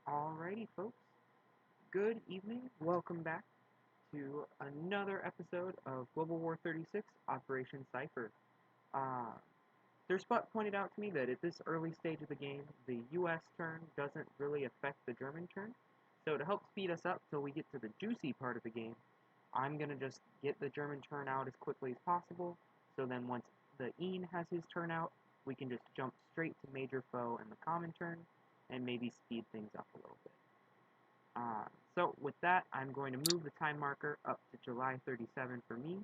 Alrighty, folks. Good evening. Welcome back to another episode of Global War 36, Operation Cipher. Their spot pointed out to me that at this early stage of the game, the U.S. turn doesn't really affect the German turn. So to help speed us up till we get to the juicy part of the game, I'm going to just get the German turn out as quickly as possible. So then once the Een has his turn out, we can just jump straight to Major Foe and the common turn, and maybe speed things up a little bit. So with that, I'm going to move the time marker up to July 37 for me,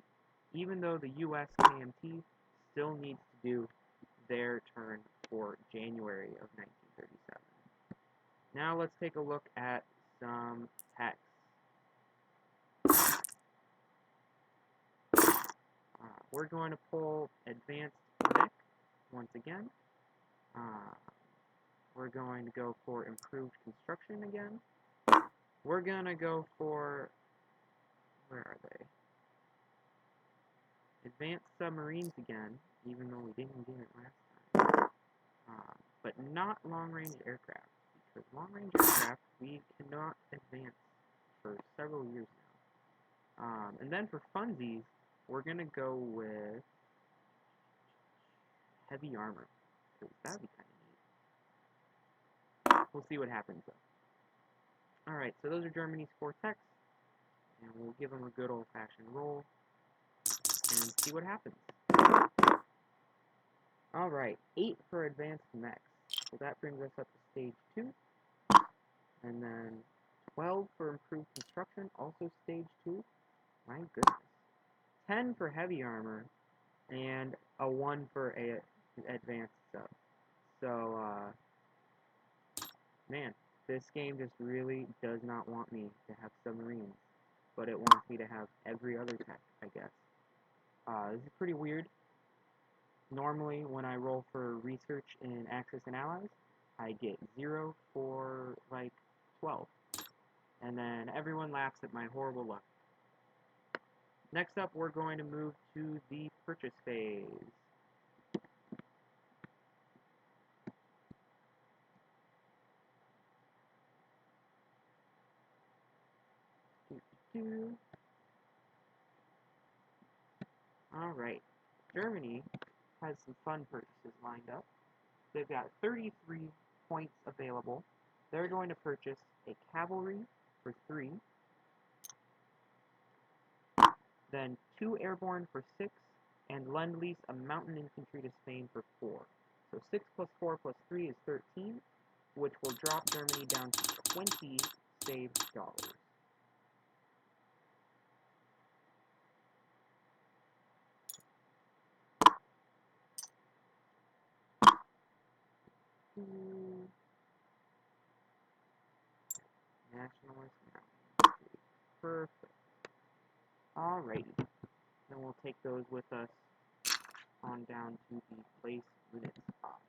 even though the US KMT still needs to do their turn for January of 1937. Now let's take a look at some text. We're going to pull Advanced Mech once again. We're going to go for Improved Construction again. We're going to go for, where are they? Advanced Submarines again, even though we didn't get it last time. But not long-range aircraft, because long-range aircraft we cannot advance for several years now. And then for funsies, we're going to go with heavy armor, because that would be kind of neat. We'll see what happens, though. Alright, so those are Germany's 4 techs, and we'll give them a good old-fashioned roll, and see what happens. Alright, 8 for advanced mechs, so that brings us up to stage 2, and then 12 for improved construction, also stage 2, my goodness. 10 for heavy armor, and a 1 for a advanced sub. So, man, this game just really does not want me to have submarines, but it wants me to have every other tech, I guess. This is pretty weird. Normally, when I roll for research in Axis and Allies, I get 0 for, like, 12. And then everyone laughs at my horrible luck. Next up, we're going to move to the purchase phase. Alright, Germany has some fun purchases lined up. They've got 33 points available. They're going to purchase a cavalry for 3, then 2 airborne for 6, and lend-lease a mountain infantry to Spain for 4. So 6 plus 4 plus 3 is 13, which will drop Germany down to 20 saved dollars. Nationalist mountain. Perfect. Alrighty. Then we'll take those with us on down to the place unit spot.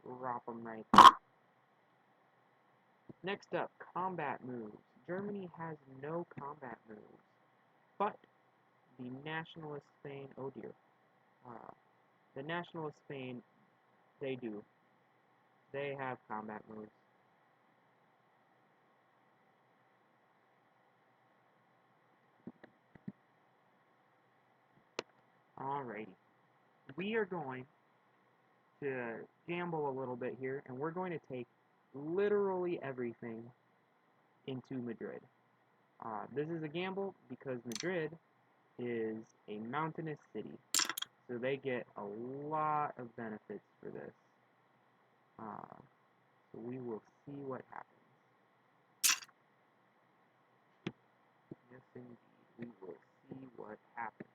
Drop them right there. Next up, combat moves. Germany has no combat moves, but the Nationalist Spain, oh dear. The Nationalist Spain, they do. They have combat moves. Alrighty. We are going to gamble a little bit here, and we're going to take literally everything into Madrid. This is a gamble because Madrid is a mountainous city, so they get a lot of benefits for this. So we will see what happens. Yes, indeed, we will see what happens.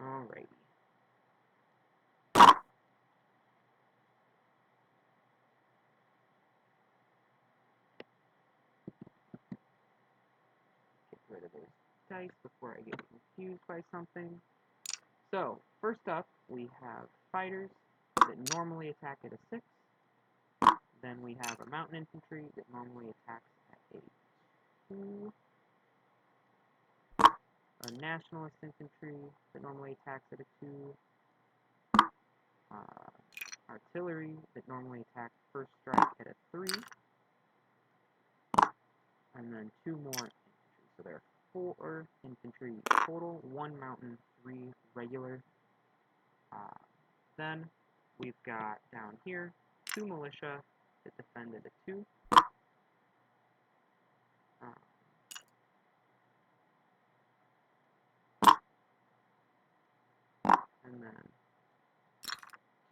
Alrighty. Get rid of those dice before I get confused by something. So, first up, we have fighters that normally attack at a 6. Then we have a mountain infantry that normally attacks at a 2. A nationalist infantry that normally attacks at a 2. Artillery that normally attacks first strike then 2 more infantry. So there are 4 infantry total, 1 mountain, 3 regular. Then we've got down here 2 militia that defended a 2. And then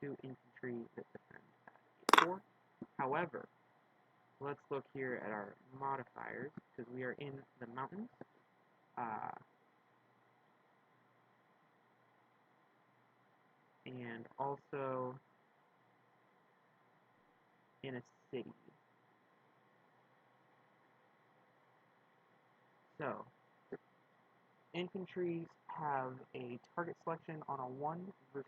2 infantry that defend at a 4. However, let's look here at our modifiers, because we are in the mountains. And also in a city. So, infantry have a target selection on a 1 versus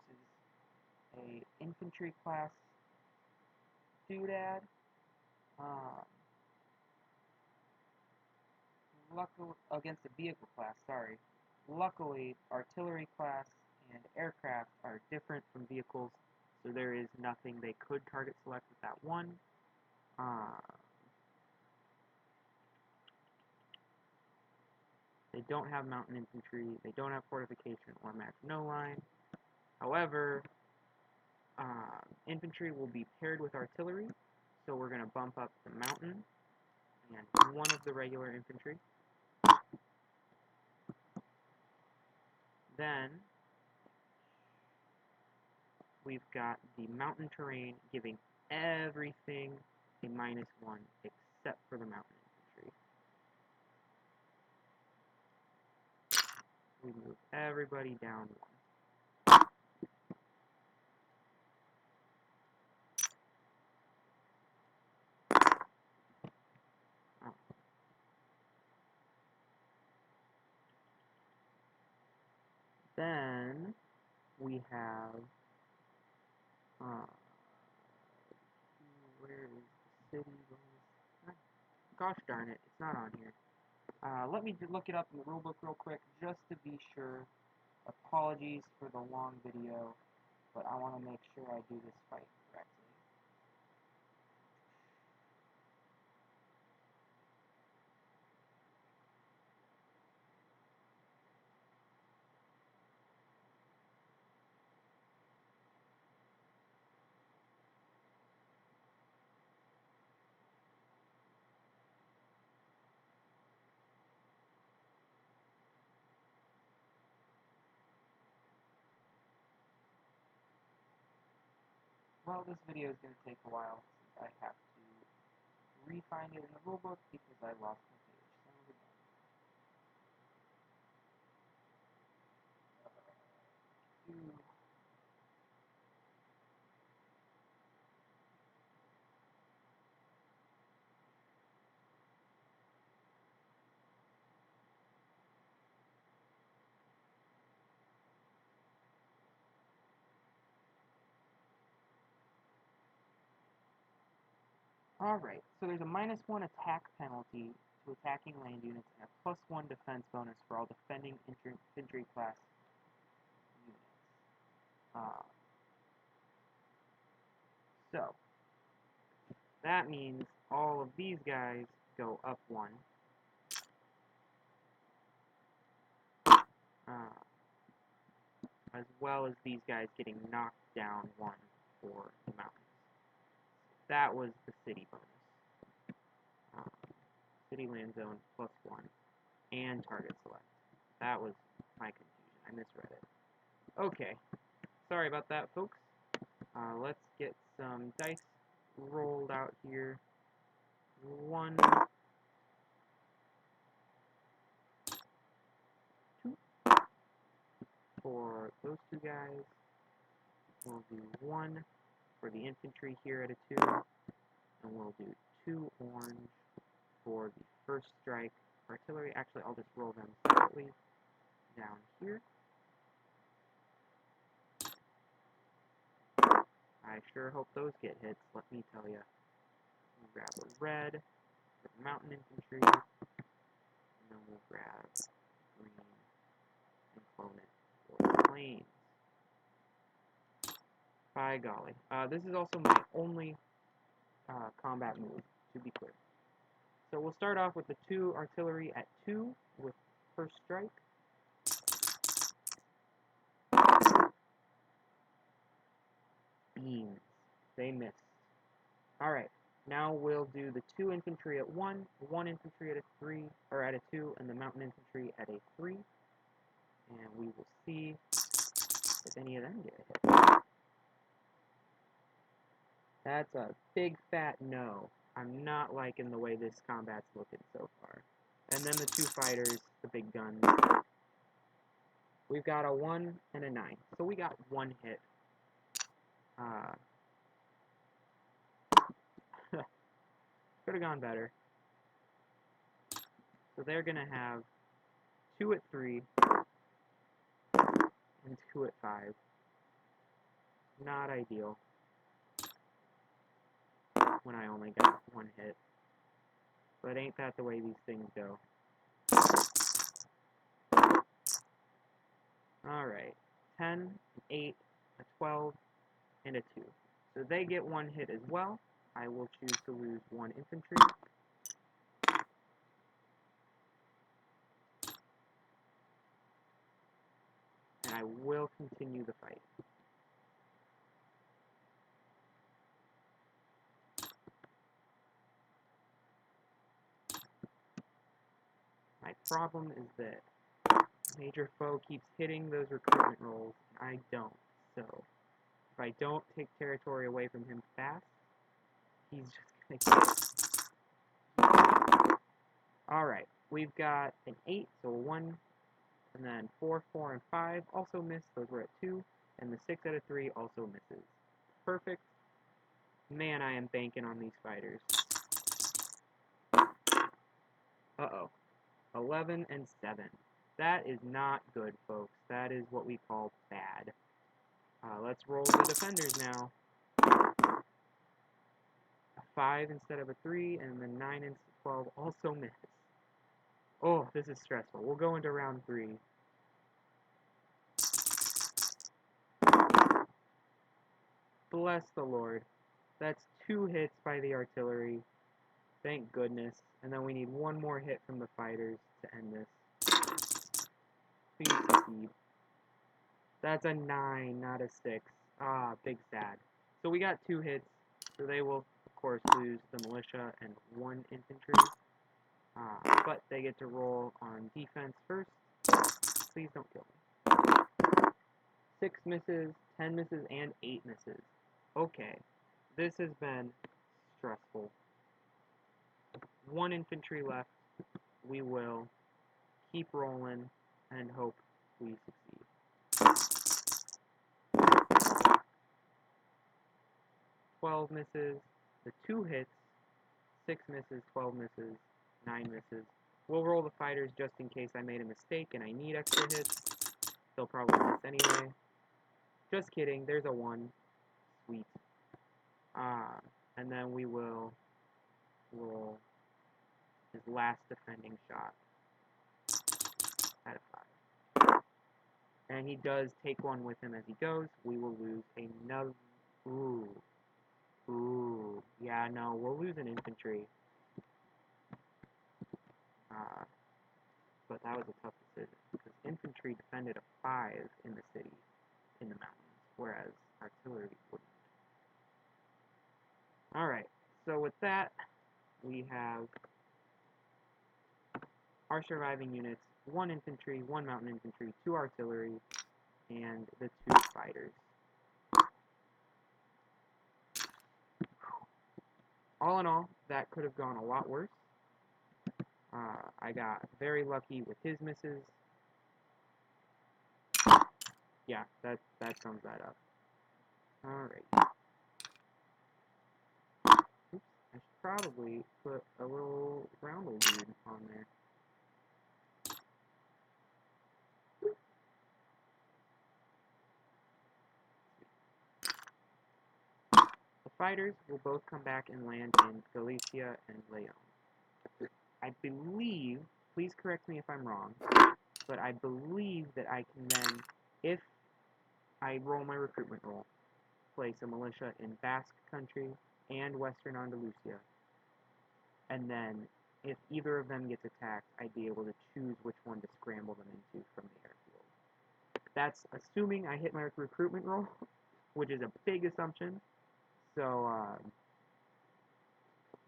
a infantry class doodad. Luckily, against a vehicle class, sorry. Luckily, artillery class and aircraft are different from vehicles, so there is nothing they could target select with that 1. They don't have mountain infantry, they don't have fortification or Maginot Line. However, infantry will be paired with artillery, so we're going to bump up the mountain and 1 of the regular infantry. Then we've got the mountain terrain giving everything a -1 except for the mountain infantry. We move everybody down 1. Then we have where is the city? Gosh darn it, it's not on here. Let me look it up in the rulebook real quick just to be sure. Apologies for the long video, but I want to make sure I do this fight correctly. Well, this video is going to take a while since I have to re-find it in the rulebook because I lost my page. Alright, so there's a -1 attack penalty to attacking land units and a +1 defense bonus for all defending infantry class units. So, that means all of these guys go up 1. As well as these guys getting knocked down 1 for the mountains. That was the city bonus. City land zone +1 and target select. That was my confusion. I misread it. Okay. Sorry about that, folks. Let's get some dice rolled out here. 1, 2. For those 2 guys, we'll do 1 for the infantry here at a 2, and we'll do 2 orange for the first strike artillery. Actually, I'll just roll them separately down here. I sure hope those get hits, let me tell you. We'll grab a red for the mountain infantry, and then we'll grab green and clone it for the plains. By golly. This is also my only combat move, to be clear. So we'll start off with the 2 artillery at 2 with first strike. Beans. They missed. Alright, now we'll do the 2 infantry at 1, 1 infantry at a 3, or at a 2, and the mountain infantry at a 3. And we will see if any of them get hit. That's a big fat no. I'm not liking the way this combat's looking so far. And then the 2 fighters, the big guns. We've got a 1 and a 9. So we got 1 hit. Could have gone better. So they're going to have 2 at 3 and 2 at 5. Not ideal when I only got 1 hit. But ain't that the way these things go? Alright, 10, an 8, a 12, and a 2. So they get 1 hit as well. I will choose to lose 1 infantry. And I will continue the fight. My problem is that Major Foe keeps hitting those recruitment rolls, and I don't. So, if I don't take territory away from him fast, he's just gonna get. Alright, we've got an 8, so a 1, and then 4, 4, and 5 also miss, those were at 2, and the 6 out of 3 also misses. Perfect. Man, I am banking on these fighters. Uh-oh. 11 and 7. That is not good, folks. That is what we call bad. Let's roll the defenders now. A 5 instead of a 3, and then 9 and 12 also miss. Oh, this is stressful. We'll go into round 3. Bless the Lord. That's 2 hits by the artillery. Thank goodness. And then we need 1 more hit from the fighters to end this. Please succeed. That's a 9, not a 6. Ah, big sad. So we got 2 hits. So they will, of course, lose the militia and 1 infantry. But they get to roll on defense first. Please don't kill me. 6 misses, 10 misses, and 8 misses. Okay. This has been stressful. 1 infantry left. We will keep rolling and hope we succeed. 12 misses, the 2 hits, 6 misses, 12 misses, 9 misses. We'll roll the fighters just in case I made a mistake and I need extra hits. They'll probably miss anyway. Just kidding, there's a 1. Sweet. And then we will roll his last defending shot at a 5. And he does take 1 with him as he goes. We will lose another. Ooh. Yeah, no, we'll lose an infantry. But that was a tough decision, because infantry defended a 5 in the city, in the mountains, whereas artillery wouldn't. Alright, so with that, we have our surviving units, 1 infantry, 1 mountain infantry, 2 artillery, and the 2 fighters. All in all, that could have gone a lot worse. I got very lucky with his misses. Yeah, that sums that up. Alright. Oops, I should probably put a little roundel dude on there. The fighters will both come back and land in Galicia and Leon. I believe, please correct me if I'm wrong, but I believe that I can then, if I roll my recruitment roll, place a militia in Basque Country and Western Andalusia, and then if either of them gets attacked, I'd be able to choose which one to scramble them into from the airfield. That's assuming I hit my recruitment roll, which is a big assumption. So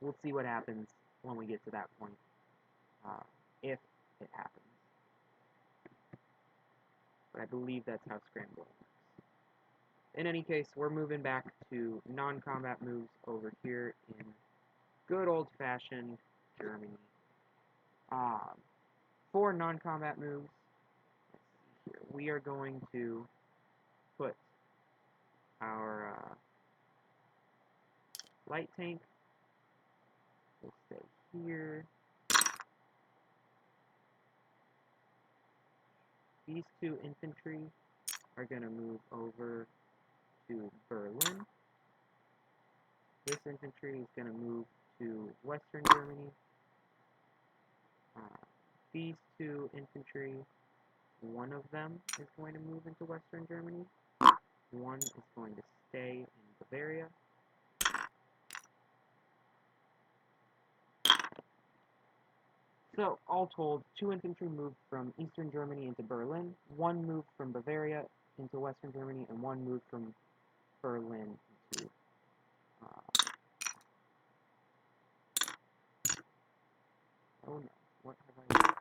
we'll see what happens when we get to that point, if it happens. But I believe that's how scrambling works. In any case, we're moving back to non-combat moves over here in good old-fashioned Germany. For non-combat moves, let's see here, we are going to put our light tank, will stay here. These two infantry are going to move over to Berlin. This infantry is going to move to Western Germany. These two infantry, one of them is going to move into Western Germany. One is going to stay in Bavaria. So, all told, 2 infantry moved from Eastern Germany into Berlin, 1 moved from Bavaria into Western Germany, and 1 moved from Berlin into oh no, what have I done?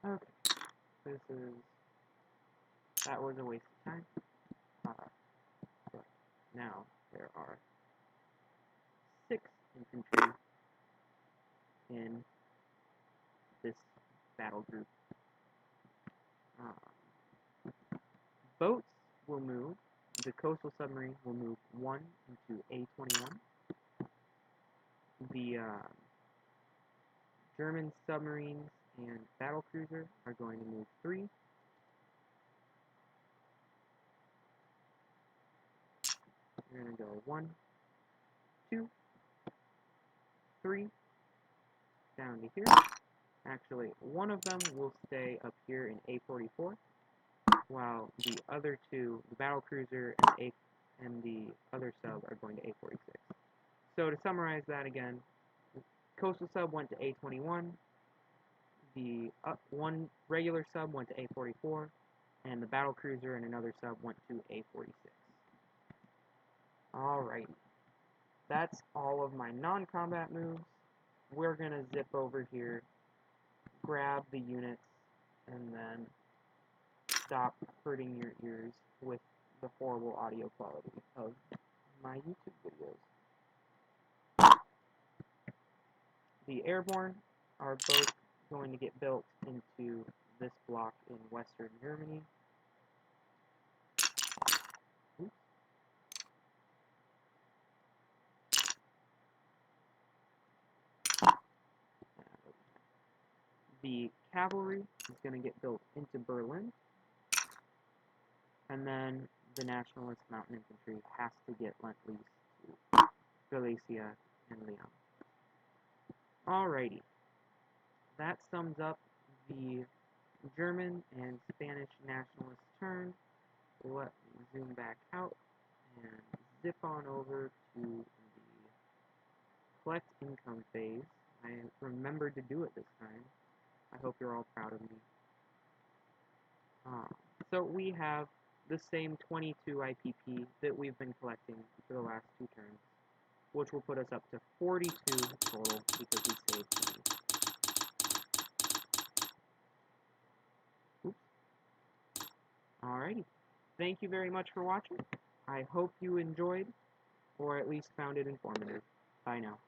Okay, that was a waste of time. But now there are 6 infantry in this battle group. Boats will move. The coastal submarine will move 1 into A-21. The German submarines and battlecruiser are going to move 3. We're going to go 1, 2, 3, down to here. Actually, one of them will stay up here in A-44, while the other 2, the battlecruiser and the other sub, are going to A-46. So to summarize that again, coastal sub went to A-21, the one regular sub went to A-44, and the battlecruiser and another sub went to A-46. Alrighty, that's all of my non-combat moves. We're going to zip over here, grab the units, and then stop hurting your ears with the horrible audio quality of my YouTube videos. The airborne are both going to get built into this block in Western Germany. Oops. The cavalry is going to get built into Berlin, and then the Nationalist Mountain Infantry has to get lent lease to Galicia and Leon. Alrighty, that sums up the German and Spanish Nationalist turn. Let me zoom back out and zip on over to the collect income phase. I remembered to do it this time. I hope you're all proud of me. So we have the same 22 IPP that we've been collecting for the last 2 turns, which will put us up to 42 total because we saved 20. Oops. Alrighty. Thank you very much for watching. I hope you enjoyed, or at least found it informative. Bye now.